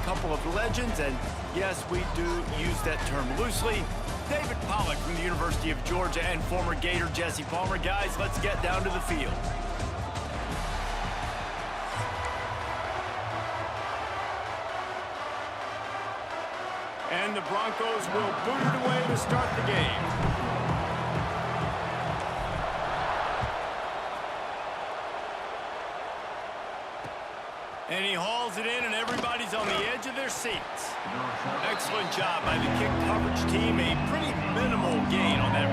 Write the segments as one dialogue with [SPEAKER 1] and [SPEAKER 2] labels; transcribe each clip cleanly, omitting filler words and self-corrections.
[SPEAKER 1] couple of legends, and yes, we do use that term loosely. David Pollack from the University of Georgia and former Gator Jesse Palmer. Guys, let's get down to the field. And the Broncos will boot it away to start the game. And he hauls it in, and everybody's on the edge of their seats. Excellent job by the kick coverage team. A pretty minimal gain on that.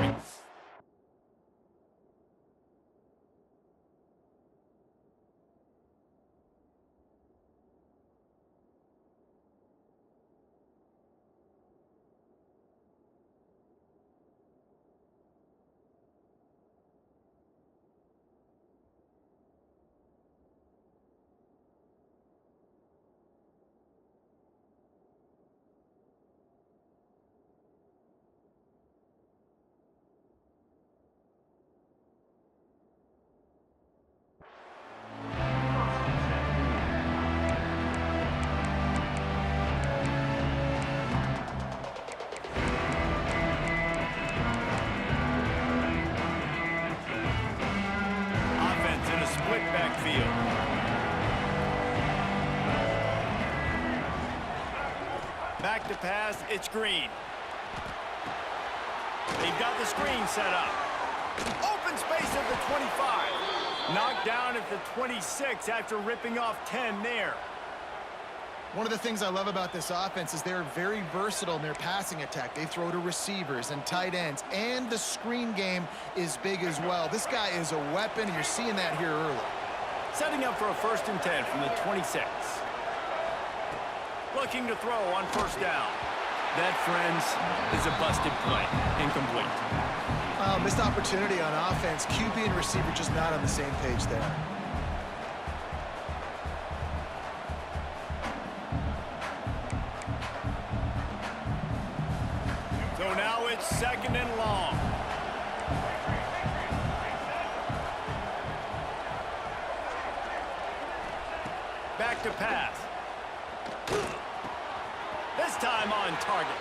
[SPEAKER 1] Back to pass, it's Green. They've got the screen set up. Open space at the 25. Knocked down at the 26 after ripping off 10 there.
[SPEAKER 2] One of the things I love about this offense is they're very versatile in their passing attack. They throw to receivers and tight ends, and the screen game is big as well. This guy is a weapon, and you're seeing that here early.
[SPEAKER 1] Setting up for a 1st and 10 from the 26. Looking to throw on 1st down. That, friends, is a busted play. Incomplete.
[SPEAKER 2] Missed opportunity on offense. QB and receiver just not on the same page there.
[SPEAKER 1] So now it's 2nd and long. Back to pass. This time on target.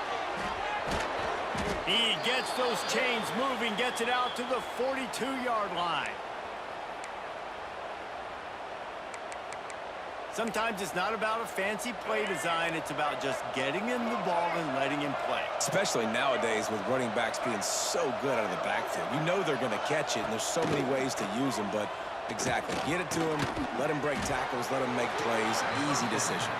[SPEAKER 1] He gets those chains moving, gets it out to the 42-yard line. Sometimes it's not about a fancy play design. It's about just getting him the ball and letting him play.
[SPEAKER 3] Especially nowadays with running backs being so good out of the backfield. You know they're going to catch it, and there's so many ways to use them, but exactly. Get it to him, let him break tackles, let him make plays. Easy decision.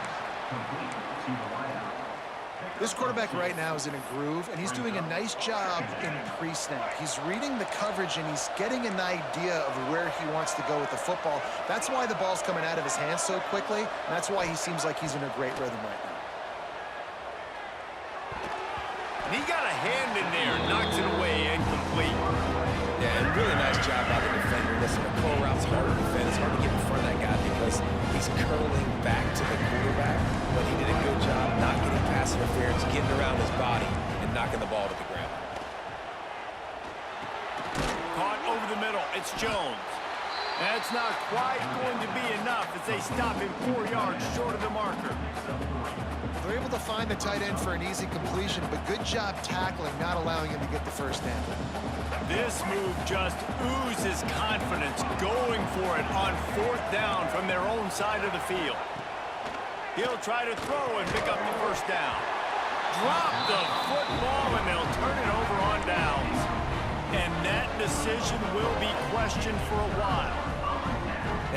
[SPEAKER 2] This quarterback right now is in a groove, and he's doing a nice job in pre-snap. He's reading the coverage, and he's getting an idea of where he wants to go with the football. That's why the ball's coming out of his hands so quickly, and that's why he seems like he's in a great rhythm right now.
[SPEAKER 1] And he got a hand in there, knocks it away, incomplete.
[SPEAKER 3] Yeah, and really nice job by the defender. Listen, the curl route's hard to defend. It's hard to get in front of that guy because he's curling back to the quarterback, but he did a good job not getting pass interference, getting around his body, and knocking the ball to the ground.
[SPEAKER 1] Caught over the middle. It's Jones. That's not quite going to be enough as they stop him 4 yards short of the marker.
[SPEAKER 2] They're able to find the tight end for an easy completion, but good job tackling, not allowing him to get the 1st down.
[SPEAKER 1] This move just oozes confidence, going for it on 4th down from their own side of the field. He'll try to throw and pick up the 1st down. Drop the football, and they'll turn it over on downs. And that decision will be questioned for a while.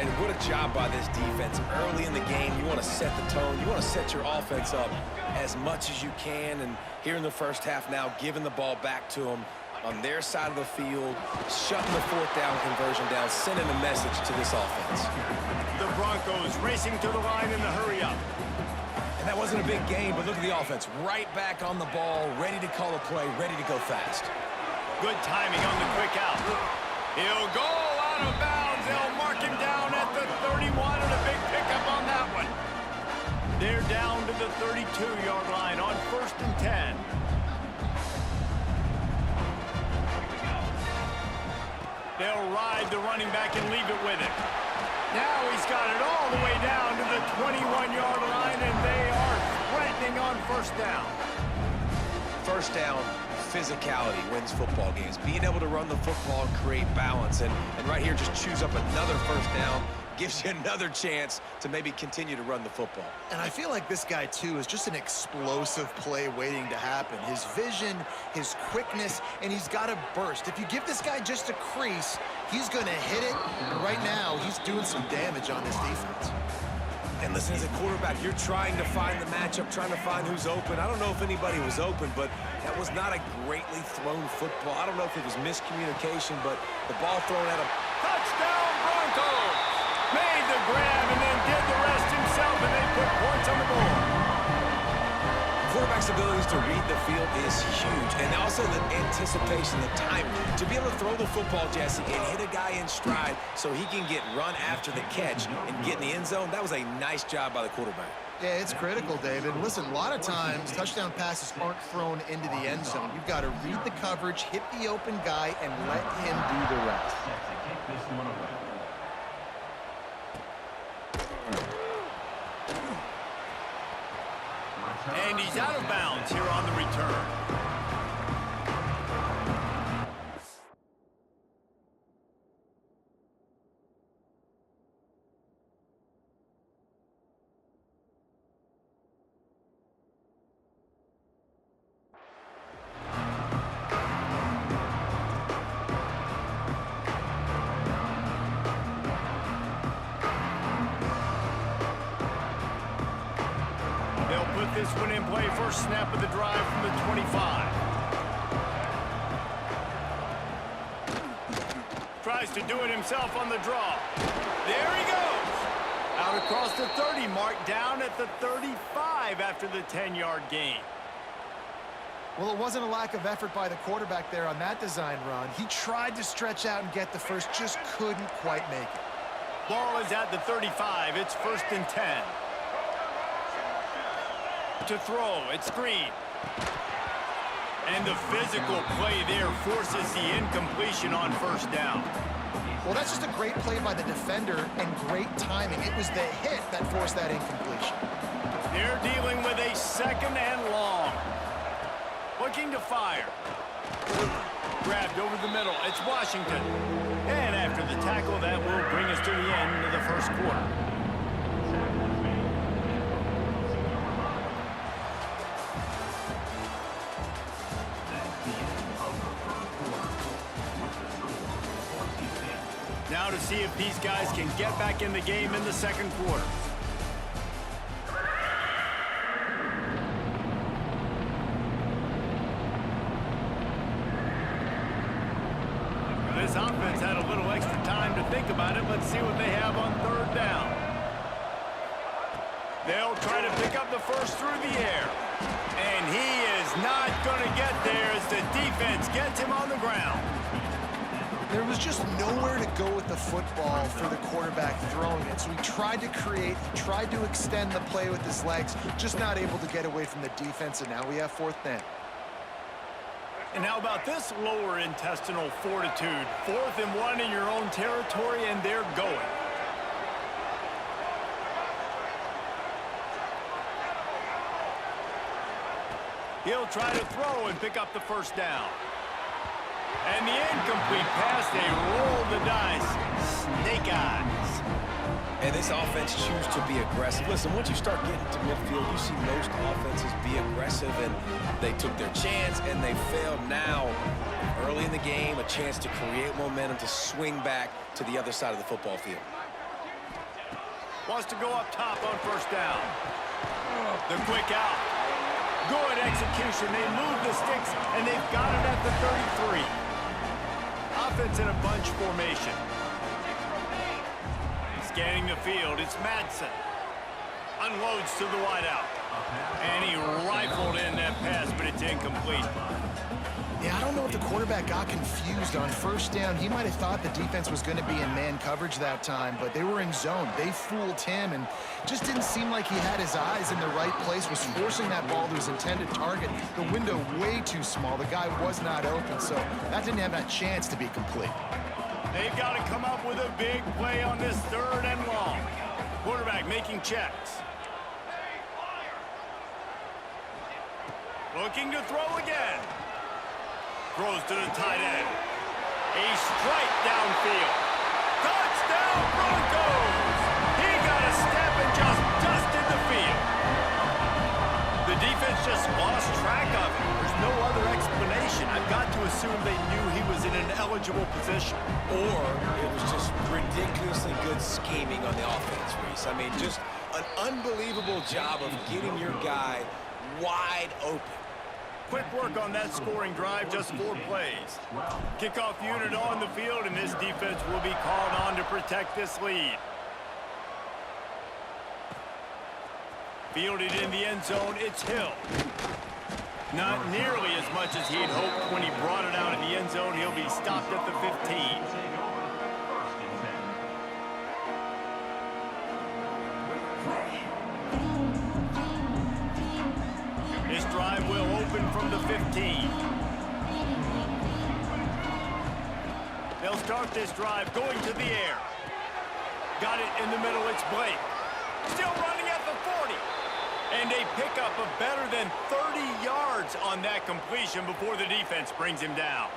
[SPEAKER 3] And what a job by this defense. Early in the game, you want to set the tone. You want to set your offense up as much as you can. And here in the 1st half now, giving the ball back to them on their side of the field, shutting the 4th down conversion down, sending a message to this offense.
[SPEAKER 1] The Broncos racing to the line in the hurry up.
[SPEAKER 3] And that wasn't a big gain, but look at the offense. Right back on the ball, ready to call a play, ready to go fast.
[SPEAKER 1] Good timing on the quick out. He'll go out of bounds. They'll mark him down at the 31, and a big pickup on that one. They're down to the 32-yard line on 1st and 10. They'll ride the running back and leave it with him. Now he's got it all the way down to the 21-yard line, and they are first down.
[SPEAKER 3] First down, physicality wins football games. Being able to run the football and create balance. And right here, just choose up another first down. Gives you another chance to maybe continue to run the football.
[SPEAKER 2] And I feel like this guy, too, is just an explosive play waiting to happen. His vision, his quickness, and he's got a burst. If you give this guy just a crease, he's going to hit it. And right now, he's doing some damage on this defense.
[SPEAKER 3] And listen, as a quarterback, you're trying to find the matchup, trying to find who's open. I don't know if anybody was open, but that was not a greatly thrown football. I don't know if it was miscommunication, but the ball thrown at him.
[SPEAKER 1] Touchdown, Broncos! Made the grab and then did the rest himself, and they put points on the board.
[SPEAKER 3] Quarterback's abilities to read the field is huge, and also the anticipation, the time to be able to throw the football, Jesse, and hit a guy in stride so he can get run after the catch and get in the end zone. That was a nice job by the quarterback.
[SPEAKER 2] Yeah, it's critical, David. Listen, a lot of times, touchdown passes aren't thrown into the end zone. You've got to read the coverage, hit the open guy, and let him do the rest.
[SPEAKER 1] And he's out of bounds here on the return. This one in play, first snap of the drive from the 25. Tries to do it himself on the draw. There he goes. Out across the 30 mark, down at the 35 after the 10-yard gain.
[SPEAKER 2] Well, it wasn't a lack of effort by the quarterback there on that design run. He tried to stretch out and get the first, just couldn't quite make it.
[SPEAKER 1] Ball is at the 35. It's 1st and 10. To throw, it's screen. And the physical play there forces the incompletion on first down.
[SPEAKER 2] Well, that's just a great play by the defender and great timing. It was the hit that forced that incompletion.
[SPEAKER 1] They're dealing with a 2nd and long. Looking to fire. Grabbed over the middle. It's Washington. And after the tackle, that will bring us to the end of the first quarter. Now to see if these guys can get back in the game in the second quarter. This offense had a little extra time to think about it. Let's see what they have on 3rd down. They'll try to pick up the first through the air. And he is not going to get there as the defense gets him on the ground.
[SPEAKER 2] There was just nowhere to go with the football for the quarterback throwing it. So he tried to create, he tried to extend the play with his legs, just not able to get away from the defense, and now we have 4th down.
[SPEAKER 1] And how about this lower intestinal fortitude? 4th and 1 in your own territory, and they're going. He'll try to throw and pick up the first down. And the incomplete pass, they roll the dice. Snake eyes.
[SPEAKER 3] And this offense choose to be aggressive. Listen, once you start getting to midfield, you see most offenses be aggressive, and they took their chance, and they failed. Now, early in the game, a chance to create momentum, to swing back to the other side of the football field.
[SPEAKER 1] Wants to go up top on first down. The quick out. Good execution. They move the sticks, and they've got it at the 33. Offense in a bunch formation. Scanning the field, it's Madsen. Unloads to the wideout. And he rifled in that pass, but it's incomplete.
[SPEAKER 2] Yeah, I don't know if the quarterback got confused on first down. He might have thought the defense was going to be in man coverage that time, but they were in zone. They fooled him, and just didn't seem like he had his eyes in the right place, was forcing that ball to his intended target. The window way too small. The guy was not open, so that didn't have that chance to be complete.
[SPEAKER 1] They've got to come up with a big play on this 3rd and long. Quarterback making checks. Looking to throw again. Throws to the tight end. A strike downfield. Touchdown Broncos! He got a step and just dusted the field. The defense just lost track of it. There's no other explanation. I've got to assume they knew he was in an eligible position.
[SPEAKER 3] Or it was just ridiculously good scheming on the offense, Reese. I mean, just an unbelievable job of getting your guy wide open.
[SPEAKER 1] Quick work on that scoring drive, just 4 plays. Kickoff unit on the field, and this defense will be called on to protect this lead. Fielded in the end zone, it's Hill. Not nearly as much as he'd hoped when he brought it out in the end zone. He'll be stopped at the 15. This drive will open from the 15. They'll start this drive going to the air. Got it in the middle, it's Blake. Still running at the 40. And a pickup of better than 30 yards on that completion before the defense brings him down.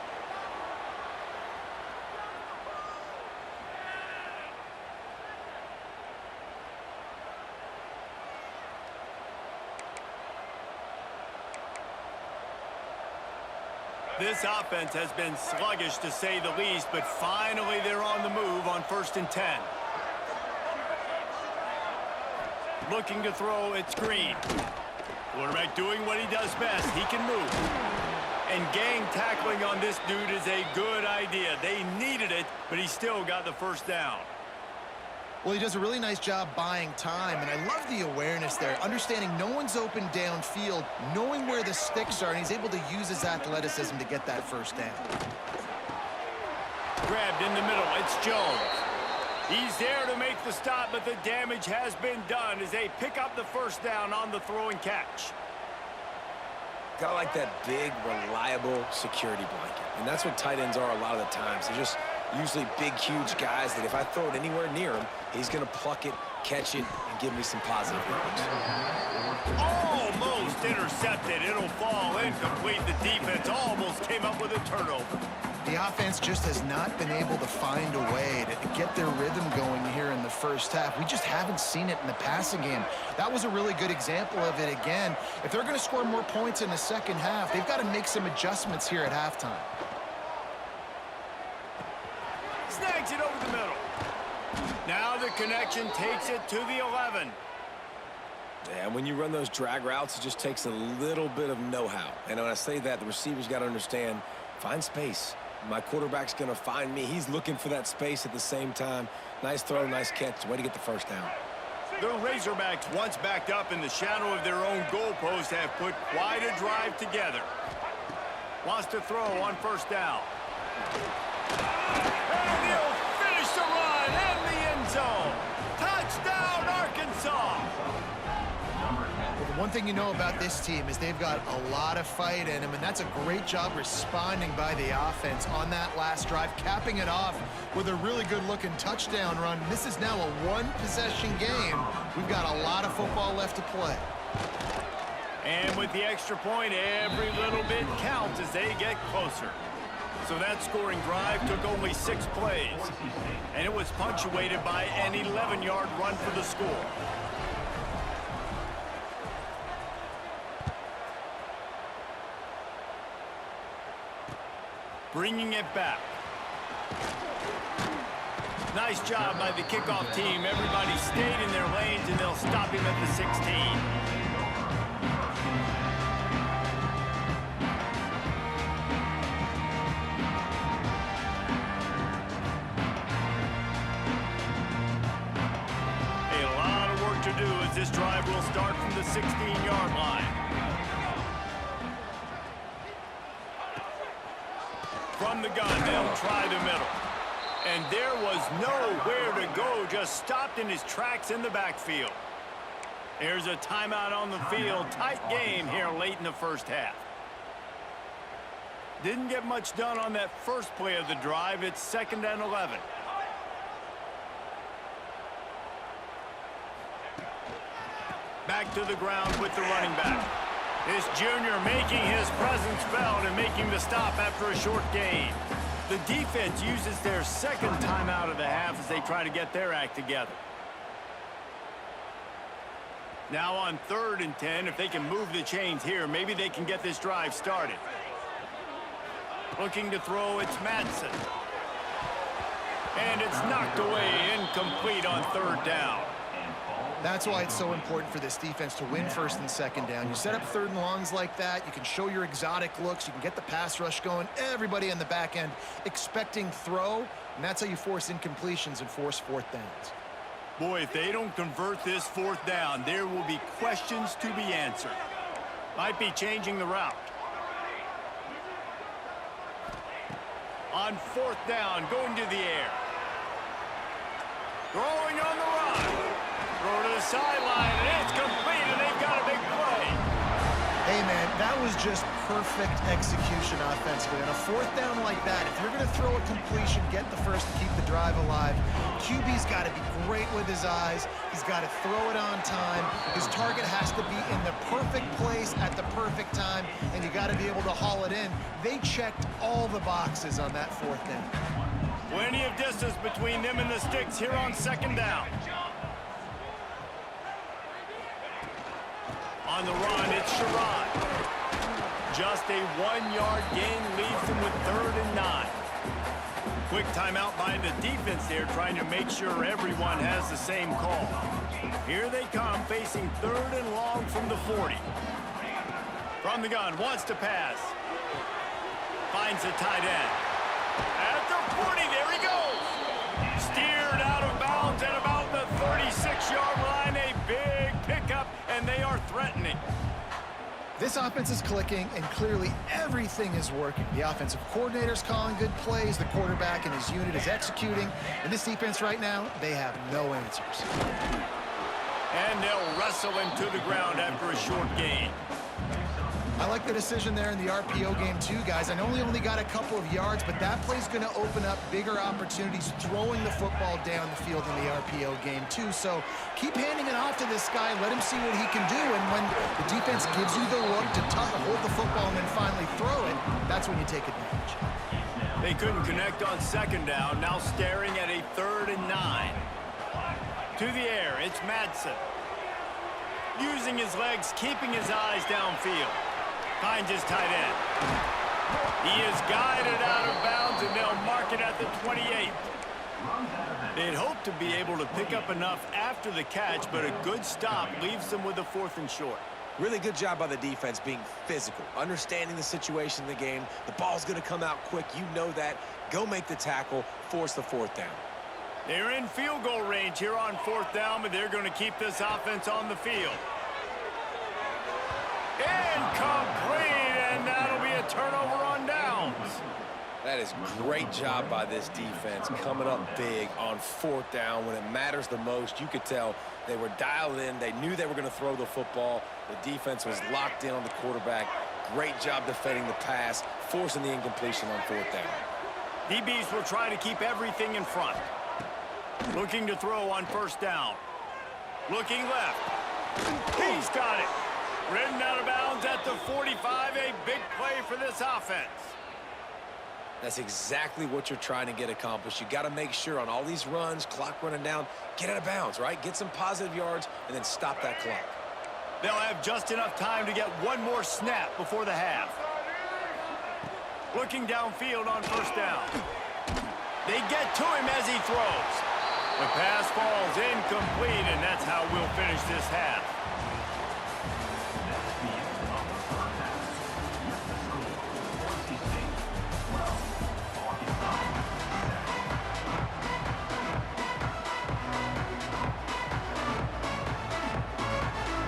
[SPEAKER 1] This offense has been sluggish to say the least, but finally they're on the move on 1st and 10. Looking to throw, it's Green. Quarterback doing what he does best. He can move. And gang tackling on this dude is a good idea. They needed it, but he still got the first down.
[SPEAKER 2] Well, he does a really nice job buying time, and I love the awareness there, understanding no one's open downfield, knowing where the sticks are, and he's able to use his athleticism to get that first down.
[SPEAKER 1] Grabbed in the middle, it's Jones. He's there to make the stop, but the damage has been done as they pick up the first down on the throw and catch.
[SPEAKER 3] Got like that big, reliable security blanket. And that's what tight ends are a lot of the times. They're just usually big, huge guys that if I throw it anywhere near him, he's going to pluck it, catch it, and give me some positive yards.
[SPEAKER 1] Almost intercepted. It'll fall incomplete. The defense almost came up with a turnover.
[SPEAKER 2] The offense just has not been able to find a way to get their rhythm going here in the first half. We just haven't seen it in the passing game. That was a really good example of it again. If they're going to score more points in the second half, they've got to make some adjustments here at halftime.
[SPEAKER 1] Snags it over the middle. Now the connection takes it to the 11.
[SPEAKER 3] Yeah, when you run those drag routes, it just takes a little bit of know-how. And when I say that, the receivers got to understand, find space. My quarterback's going to find me. He's looking for that space at the same time. Nice throw, nice catch. Way to get the first down.
[SPEAKER 1] The Razorbacks, once backed up in the shadow of their own goalpost, have put quite a drive together. Wants to throw on first down. And he'll finish the run in the end zone. Touchdown, Arkansas.
[SPEAKER 2] One thing you know about this team is they've got a lot of fight in them, and that's a great job responding by the offense on that last drive, capping it off with a really good-looking touchdown run. This is now a one-possession game. We've got a lot of football left to play.
[SPEAKER 1] And with the extra point, every little bit counts as they get closer. So that scoring drive took only 6 plays, and it was punctuated by an 11-yard run for the score. Bringing it back. Nice job by the kickoff team. Everybody stayed in their lanes, and they'll stop him at the 16. A lot of work to do as this drive will start from the 16-yard line. From the gun, they'll try the middle. And there was nowhere to go, just stopped in his tracks in the backfield. There's a timeout on the field. Tight game here late in the first half. Didn't get much done on that first play of the drive. It's 2nd and 11. Back to the ground with the running back. This junior making his presence felt and making the stop after a short gain. The defense uses their second timeout of the half as they try to get their act together. Now on 3rd and 10, if they can move the chains here, maybe they can get this drive started. Looking to throw, it's Madsen. And it's knocked away, incomplete on 3rd down.
[SPEAKER 2] That's why it's so important for this defense to win 1st and 2nd down. You set up 3rd and longs like that, you can show your exotic looks, you can get the pass rush going, everybody on the back end expecting throw, and that's how you force incompletions and force 4th downs.
[SPEAKER 1] Boy, if they don't convert this 4th down, there will be questions to be answered. Might be changing the route. On 4th down, going to the air. Throwing on the run. Throw to the sideline, and it's complete, and they've got a big play.
[SPEAKER 2] Hey, man, that was just perfect execution offensively. On a 4th down like that, if you're going to throw a completion, get the first and keep the drive alive, QB's got to be great with his eyes. He's got to throw it on time. His target has to be in the perfect place at the perfect time, and you got to be able to haul it in. They checked all the boxes on that 4th down.
[SPEAKER 1] Plenty of distance between them and the sticks here on 2nd down. On the run, it's Sherrod. Just a 1-yard gain leaves them with 3rd and 9. Quick timeout by the defense there, trying to make sure everyone has the same call. Here they come, facing 3rd and long from the 40. From the gun, wants to pass. Finds a tight end. At the 40, there he goes. Steered out of bounds at about the 36-yard line. A big pickup, and they are threatening.
[SPEAKER 2] This offense is clicking, and clearly everything is working. The offensive coordinator's calling good plays, the quarterback and his unit is executing, and this defense right now, they have no answers.
[SPEAKER 1] And they'll wrestle him to the ground after a short gain.
[SPEAKER 2] I like the decision there in the RPO game too, guys. I know he only got a couple of yards, but that play's going to open up bigger opportunities throwing the football down the field in the RPO game too. So keep handing it off to this guy. Let him see what he can do. And when the defense gives you the look to hold the football and then finally throw it, that's when you take advantage.
[SPEAKER 1] They couldn't connect on 2nd down. Now staring at a 3rd and 9. To the air, it's Madsen. Using his legs, keeping his eyes downfield. Finds his tight end. He is guided out of bounds, and they'll mark it at the 28. They'd hoped to be able to pick up enough after the catch, but a good stop leaves them with a 4th and short.
[SPEAKER 3] Really good job by the defense being physical, understanding the situation in the game. The ball's going to come out quick. You know that. Go make the tackle, force the 4th down.
[SPEAKER 1] They're in field goal range here on 4th down, but they're going to keep this offense on the field. Incomplete, and that'll be a turnover on downs.
[SPEAKER 3] That is great job by this defense, coming up big on 4th down. When it matters the most, you could tell they were dialed in. They knew they were going to throw the football. The defense was locked in on the quarterback. Great job defending the pass, forcing the incompletion on 4th down.
[SPEAKER 1] DBs will try to keep everything in front. Looking to throw on 1st down. Looking left. He's got it. Ridden out of bounds at the 45. A big play for this offense.
[SPEAKER 3] That's exactly what you're trying to get accomplished. You got to make sure on all these runs, clock running down, get out of bounds, right? Get some positive yards and then stop that clock.
[SPEAKER 1] They'll have just enough time to get one more snap before the half. Looking downfield on 1st down. They get to him as he throws. The pass falls incomplete, and that's how we'll finish this half.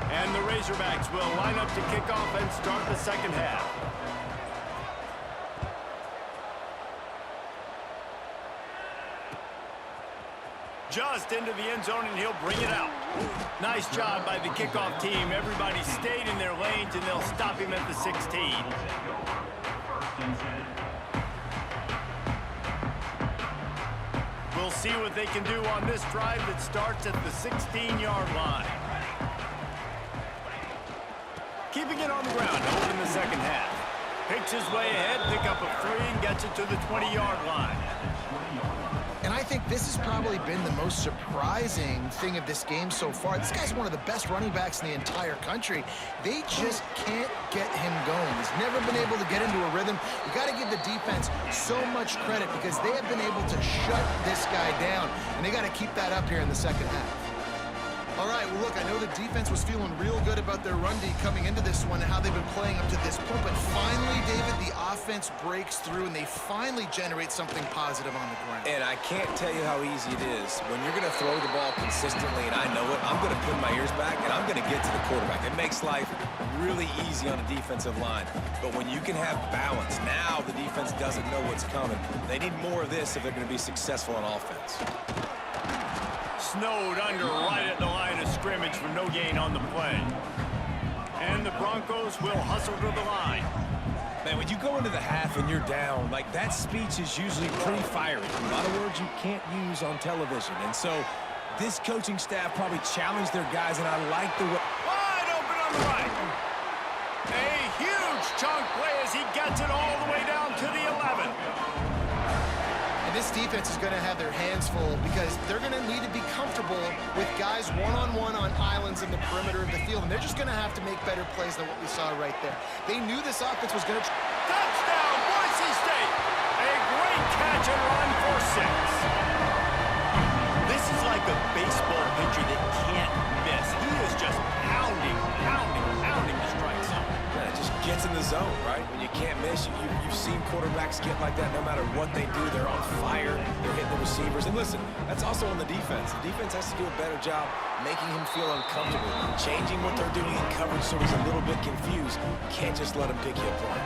[SPEAKER 1] And the Razorbacks will line up to kick off and start the 2nd half. Just into the end zone, and he'll bring it out. Nice job by the kickoff team. Everybody stayed in their lanes, and they'll stop him at the 16. We'll see what they can do on this drive that starts at the 16-yard line. Keeping it on the ground to open the second half. Picks his way ahead, pick up a 3, and gets it to the 20-yard line.
[SPEAKER 2] And I think this has probably been the most surprising thing of this game so far. This guy's one of the best running backs in the entire country. They just can't get him going. He's never been able to get into a rhythm. You got to give the defense so much credit because they have been able to shut this guy down, and they got to keep that up here in the second half. All right, well, look, I know the defense was feeling real good about their run D coming into this one and how they've been playing up to this point, but finally, David, the offense breaks through, and they finally generate something positive on the ground.
[SPEAKER 3] And I can't tell you how easy it is. When you're going to throw the ball consistently, and I know it, I'm going to pin my ears back, and I'm going to get to the quarterback. It makes life really easy on a defensive line. But when you can have balance, now the defense doesn't know what's coming. They need more of this if they're going to be successful on offense.
[SPEAKER 1] Snowed under right at the line of scrimmage for no gain on the play. And the Broncos will hustle to the line.
[SPEAKER 3] Man, when you go into the half and you're down, like that speech is usually pretty fiery. A lot of words you can't use on television. And so this coaching staff probably challenged their guys, and I like the way.
[SPEAKER 1] Wide open on the right. A huge chunk play as he gets it all the way down to the 11.
[SPEAKER 2] And this defense is going to have their hands full because they're going to need to be comfortable with guys one-on-one on islands in the perimeter of the field, and they're just going to have to make better plays than what we saw right there. They knew this offense was going to...
[SPEAKER 1] Touchdown, Boise State! A great catch and run for 6. This is like a baseball pitcher that can't miss. He is just pounding the strike zone.
[SPEAKER 3] Yeah, it just gets in the zone, right? When you can't miss, you've seen quarterbacks get like that no matter what they do. They're on fire. They're hitting the receivers. And listen, that's also on the defense. The defense has to do a better job making him feel uncomfortable, changing what they're doing in coverage so he's a little bit confused. You can't just let him pick you apart.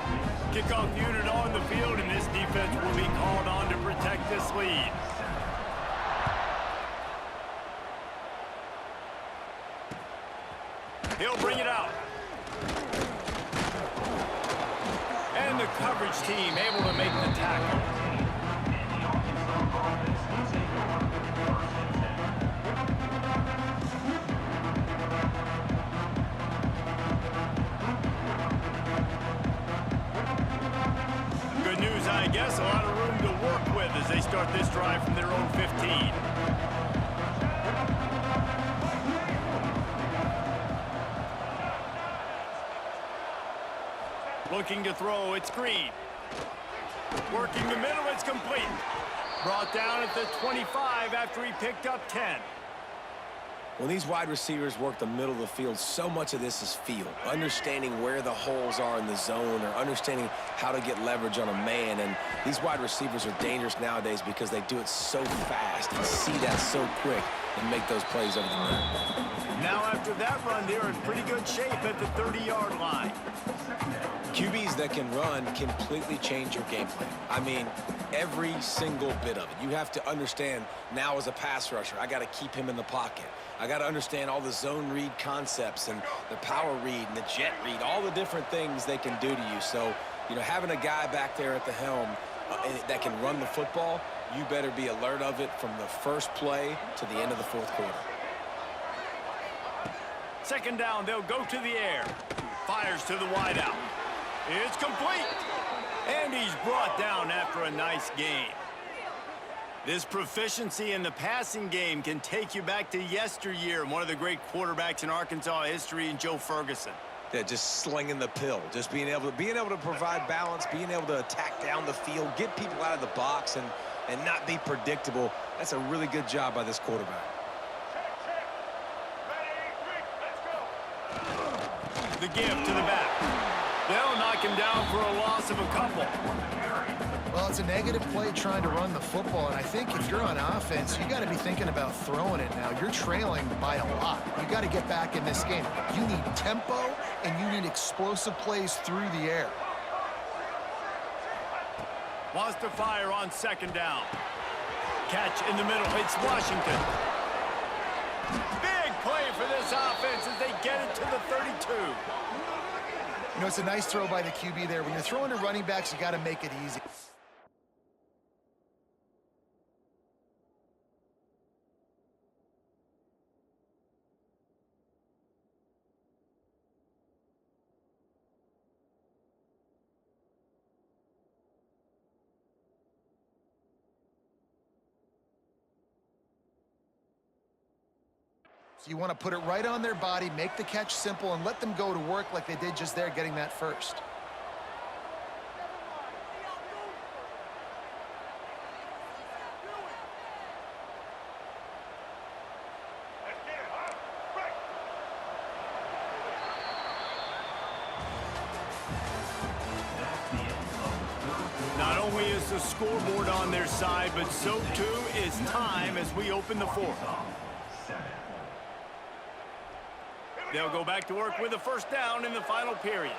[SPEAKER 1] Kickoff unit on the field, and this defense will be called on to protect this lead. He'll bring it out. And the coverage team able to make the tackle. Good news, I guess. A lot of room to work with as they start this drive from their own 15. Looking to throw, it's Green. Working the middle, it's complete. Brought down at the 25 after he picked up 10.
[SPEAKER 3] When these wide receivers work the middle of the field, so much of this is feel. Understanding where the holes are in the zone or understanding how to get leverage on a man. And these wide receivers are dangerous nowadays because they do it so fast and see that so quick and make those plays over the middle.
[SPEAKER 1] Now after that run, they're in pretty good shape at the 30-yard line.
[SPEAKER 3] QBs that can run completely change your game plan. I mean, every single bit of it. You have to understand now as a pass rusher, I got to keep him in the pocket. I got to understand all the zone read concepts and the power read and the jet read, all the different things they can do to you. So, you know, having a guy back there at the helm that can run the football, you better be alert of it from the first play to the end of the fourth quarter.
[SPEAKER 1] Second down, they'll go to the air. Fires to the wideout. It's complete. And he's brought down after a nice game. This proficiency in the passing game can take you back to yesteryear, one of the great quarterbacks in Arkansas history, in Joe Ferguson.
[SPEAKER 3] Yeah, just slinging the pill, just being able to provide balance, being able to attack down the field, get people out of the box, and not be predictable. That's a really good job by this quarterback.
[SPEAKER 1] The give to the back. They'll knock him down for a loss of a couple.
[SPEAKER 2] Well, it's a negative play trying to run the football, and I think if you're on offense, you got to be thinking about throwing it now. You're trailing by a lot. You got to get back in this game. You need tempo, and you need explosive plays through the air.
[SPEAKER 1] Wants to fire on second down. Catch in the middle. It's Washington. Big play for this offense as they get it to the 32.
[SPEAKER 2] You know, it's a nice throw by the QB there. When you're throwing to running backs, you got to make it easy. So you want to put it right on their body, make the catch simple, and let them go to work like they did just there getting that first.
[SPEAKER 1] Not only is the scoreboard on their side, but so too is time as we open the fourth. They'll go back to work with a first down in the final period.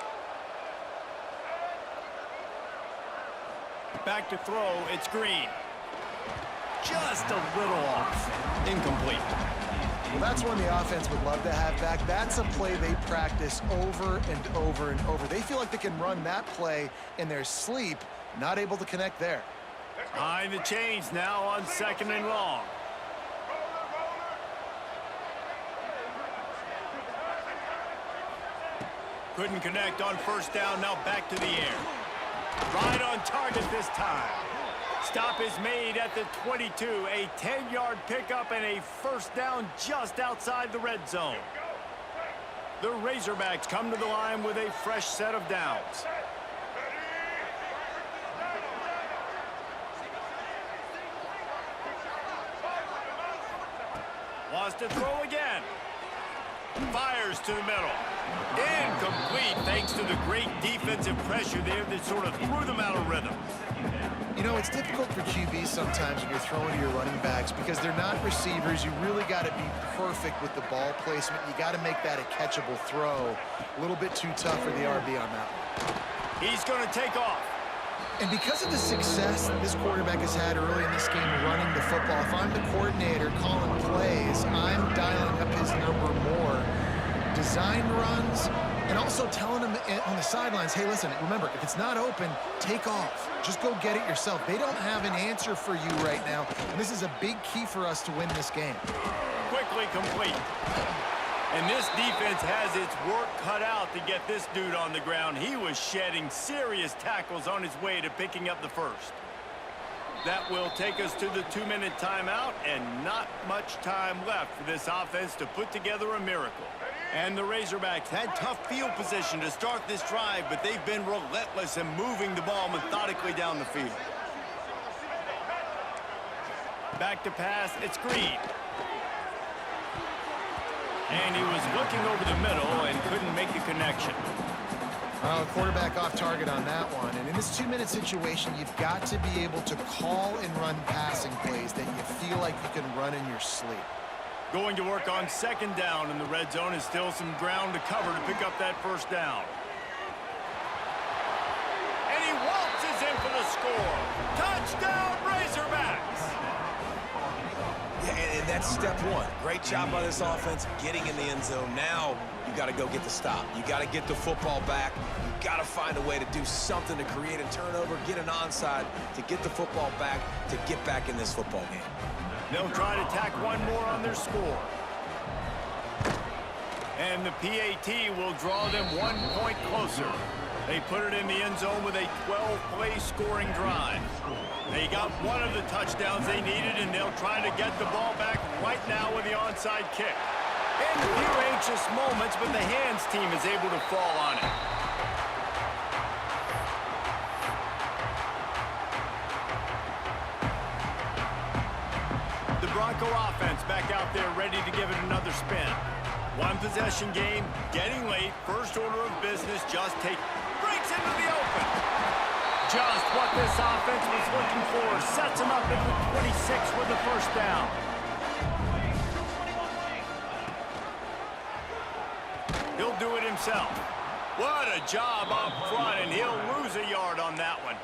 [SPEAKER 1] Back to throw, it's Green. Just a little off. Incomplete.
[SPEAKER 2] Well, that's one the offense would love to have back. That's a play they practice over and over and over. They feel like they can run that play in their sleep, not able to connect there.
[SPEAKER 1] Behind the chains now on 2nd and long. Couldn't connect on first down, now back to the air. Right on target this time. Stop is made at the 22, a 10-yard pickup and a first down just outside the red zone. The Razorbacks come to the line with a fresh set of downs. Wants to throw again. Fires to the middle. Incomplete thanks to the great defensive pressure there that sort of threw them out of rhythm.
[SPEAKER 2] You know, it's difficult for QBs sometimes when you're throwing to your running backs because they're not receivers. You really got to be perfect with the ball placement. You got to make that a catchable throw. A little bit too tough for the RB on that one.
[SPEAKER 1] He's going to take off.
[SPEAKER 2] And because of the success that this quarterback has had early in this game running the football, if I'm the coordinator calling plays, I'm dialing up his number more. Design runs, and also telling him on the sidelines, hey, listen, remember, if it's not open, take off. Just go get it yourself. They don't have an answer for you right now, and this is a big key for us to win this game.
[SPEAKER 1] Quickly complete. And this defense has its work cut out to get this dude on the ground. He was shedding serious tackles on his way to picking up the first. That will take us to the 2-minute timeout, and not much time left for this offense to put together a miracle. And the Razorbacks had tough field position to start this drive, but they've been relentless in moving the ball methodically down the field. Back to pass, it's Green. And he was looking over the middle and couldn't make the connection.
[SPEAKER 2] Well, quarterback off target on that one. And in this 2-minute situation, you've got to be able to call and run passing plays that you feel like you can run in your sleep.
[SPEAKER 1] Going to work on 2nd down in the red zone is still some ground to cover to pick up that first down. And he waltzes in for the score. Touchdown, Razorbacks!
[SPEAKER 3] Yeah, and that's step one. Great job by this offense getting in the end zone. Now you got to go get the stop. You got to get the football back. You got to find a way to do something to create a turnover, get an onside, to get the football back, to get back in this football game.
[SPEAKER 1] They'll try to tack one more on their score. And the PAT will draw them 1 point closer. They put it in the end zone with a 12-play scoring drive. They got one of the touchdowns they needed, and they'll try to get the ball back right now with the onside kick. And a few anxious moments, but the hands team is able to fall on it. The Bronco offense back out there ready to give it another spin. One possession game, getting late, first order of business, just breaks into the open. Just what this offense was looking for, sets him up at the 26 with the first down. He'll do it himself. What a job up front, and he'll lose a yard on that one.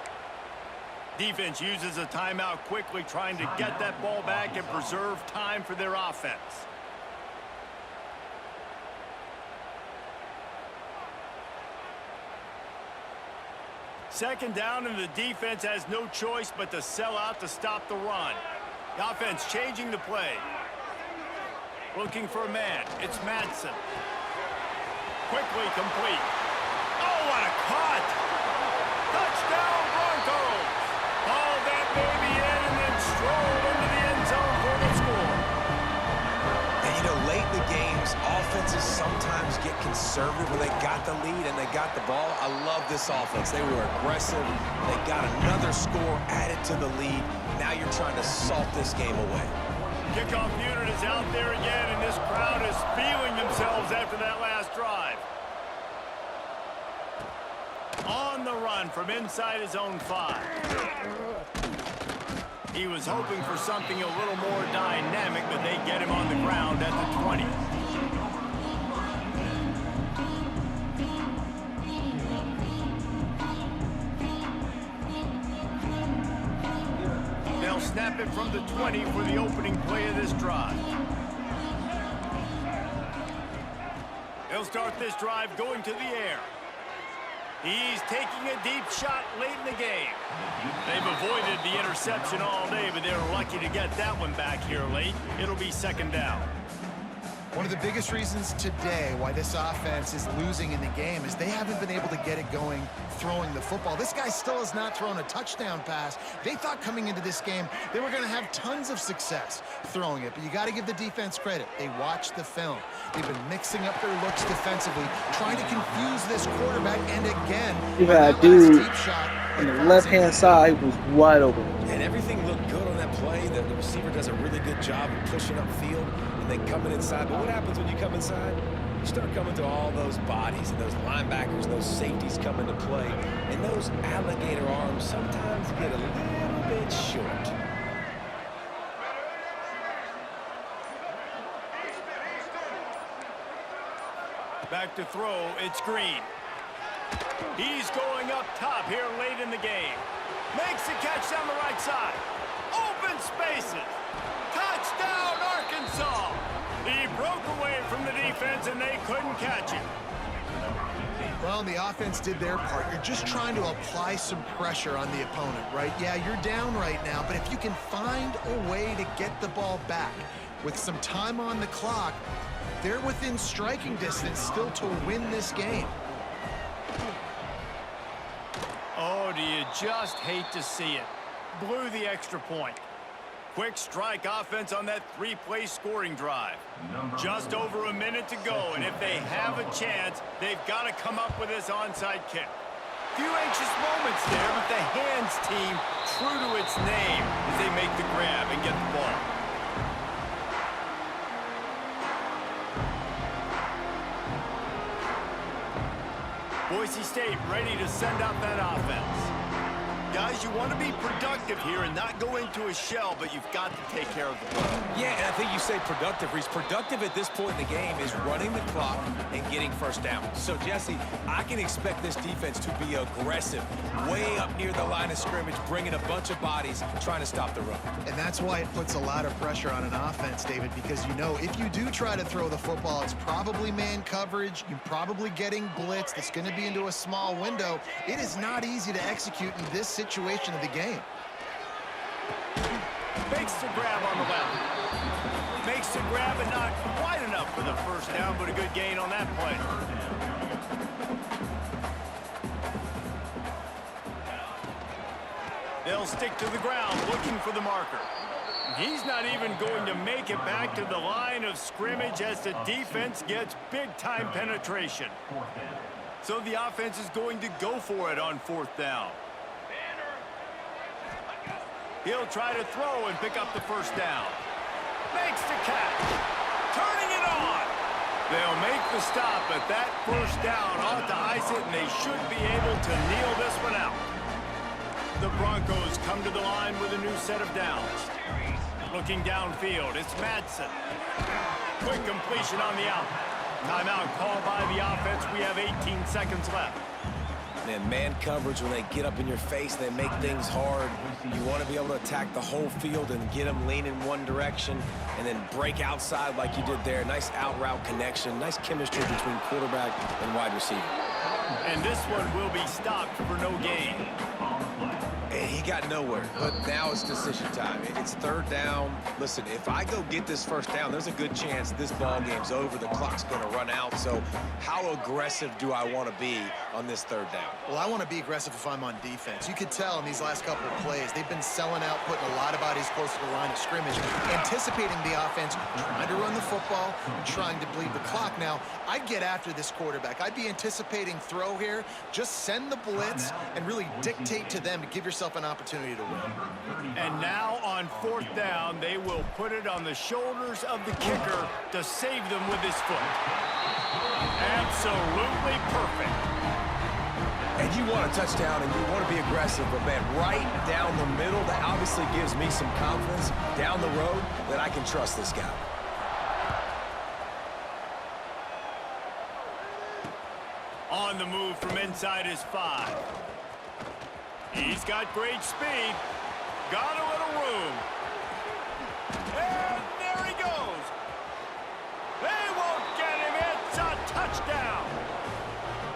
[SPEAKER 1] Defense uses a timeout quickly, trying to get that ball back and preserve time for their offense. Second down, and the defense has no choice but to sell out to stop the run. The offense changing the play. Looking for a man. It's Madsen. Quickly complete. Oh, what a cut! Touchdown, Broncos! Ball that baby in and then stroll into the end zone for the score.
[SPEAKER 3] And, you know, late in the game, sometimes get conservative when they got the lead and they got the ball. I love this offense. They were aggressive. They got another score added to the lead. Now you're trying to salt this game away.
[SPEAKER 1] Kickoff unit is out there again, and this crowd is feeling themselves after that last drive. On the run from inside his own 5. He was hoping for something a little more dynamic, but they get him on the ground at the 20. They'll snap it from the 20 for the opening play of this drive. They'll start this drive going to the air. He's taking a deep shot late in the game. They've avoided the interception all day, but they're lucky to get that one back here late. It'll be second down.
[SPEAKER 2] One of the biggest reasons today why this offense is losing in the game is they haven't been able to get it going throwing the football. This guy still has not thrown a touchdown pass. They thought coming into this game they were going to have tons of success throwing it, but you got to give the defense credit. They watched the film. They've been mixing up their looks defensively, trying to confuse this quarterback, and again,
[SPEAKER 4] you had a dude on the left-hand side was wide open.
[SPEAKER 3] And everything looked good on that play. The receiver does a really good job of pushing upfield, and they come in inside. But what happens when you come inside? You start coming to all those bodies and those linebackers, those safeties come into play, and those alligator arms sometimes get a little bit short.
[SPEAKER 1] Back to throw, it's Green. He's going up top here late in the game. Makes the catch down the right side. Open spaces. Touchdown, Arkansas. He broke away from the defense, and they couldn't catch him.
[SPEAKER 2] Well, the offense did their part. You're just trying to apply some pressure on the opponent, right? Yeah, you're down right now, but if you can find a way to get the ball back with some time on the clock, they're within striking distance still to win this game.
[SPEAKER 1] Oh, do you just hate to see it? Blew the extra point. Quick strike offense on that 3-play scoring drive. Just over a minute to go, and if they have a chance, they've got to come up with this onside kick. Few anxious moments there, but the hands team true to its name as they make the grab and get the ball. Boise State ready to send out that offense. Guys, you want to be productive here and not go into a shell, but you've got to take care of the ball.
[SPEAKER 3] Yeah, and I think you say productive, Reese. Productive at this point in the game is running the clock and getting first down. So, Jesse, I can expect this defense to be aggressive, way up near the line of scrimmage, bringing a bunch of bodies, trying to stop the run.
[SPEAKER 2] And that's why it puts a lot of pressure on an offense, David, because you know if you do try to throw the football, it's probably man coverage. You're probably getting blitz that's going to be into a small window. It is not easy to execute in this situation of the game.
[SPEAKER 1] Makes the grab on the left. Makes the grab, but not quite enough for the first down, but a good gain on that play. They'll stick to the ground looking for the marker. He's not even going to make it back to the line of scrimmage as the defense gets big-time penetration. So the offense is going to go for it on 4th down. He'll try to throw and pick up the first down. Makes the catch. Turning it on. They'll make the stop, but that first down ought to ice it, and they should be able to kneel this one out. The Broncos come to the line with a new set of downs. Looking downfield, it's Madsen. Quick completion on the out. Timeout called by the offense. We have 18 seconds left.
[SPEAKER 3] And man coverage, when they get up in your face, they make things hard. You want to be able to attack the whole field and get them leaning one direction and then break outside like you did there. Nice out route connection, nice chemistry between quarterback and wide receiver.
[SPEAKER 1] And this one will be stopped for no gain.
[SPEAKER 3] And he got nowhere, but now it's decision time. It's third down. Listen, if I go get this first down, there's a good chance this ball game's over. The clock's going to run out. So how aggressive do I want to be on this third down?
[SPEAKER 2] Well, I want to be aggressive if I'm on defense. You could tell in these last couple of plays, they've been selling out, putting a lot of bodies close to the line of scrimmage, anticipating the offense, trying to run the football, trying to bleed the clock. Now, I'd get after this quarterback. I'd be anticipating throw here. Just send the blitz and really dictate to them to give yourself an opportunity to win.
[SPEAKER 1] And now on fourth down, they will put it on the shoulders of the kicker to save them with his foot. Absolutely perfect.
[SPEAKER 3] And you want a touchdown and you want to be aggressive, but man, right down the middle, that obviously gives me some confidence down the road that I can trust this guy.
[SPEAKER 1] On the move from inside his 5. He's got great speed. Got a little room. And there he goes. They won't get him. It's a touchdown.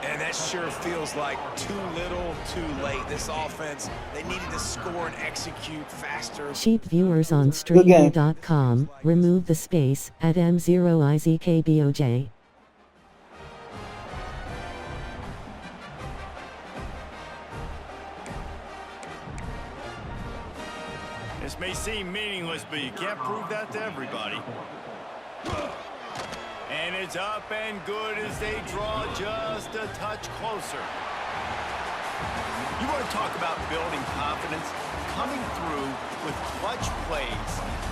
[SPEAKER 3] And that sure feels like too little, too late. This offense, they needed to score and execute faster.
[SPEAKER 5] Cheap viewers on Streamer.com, remove the space at M0IZKBOJ.
[SPEAKER 1] This may seem meaningless, but you can't prove that to everybody. And it's up and good as they draw just a touch closer. You want to talk about building confidence? Coming through with clutch plays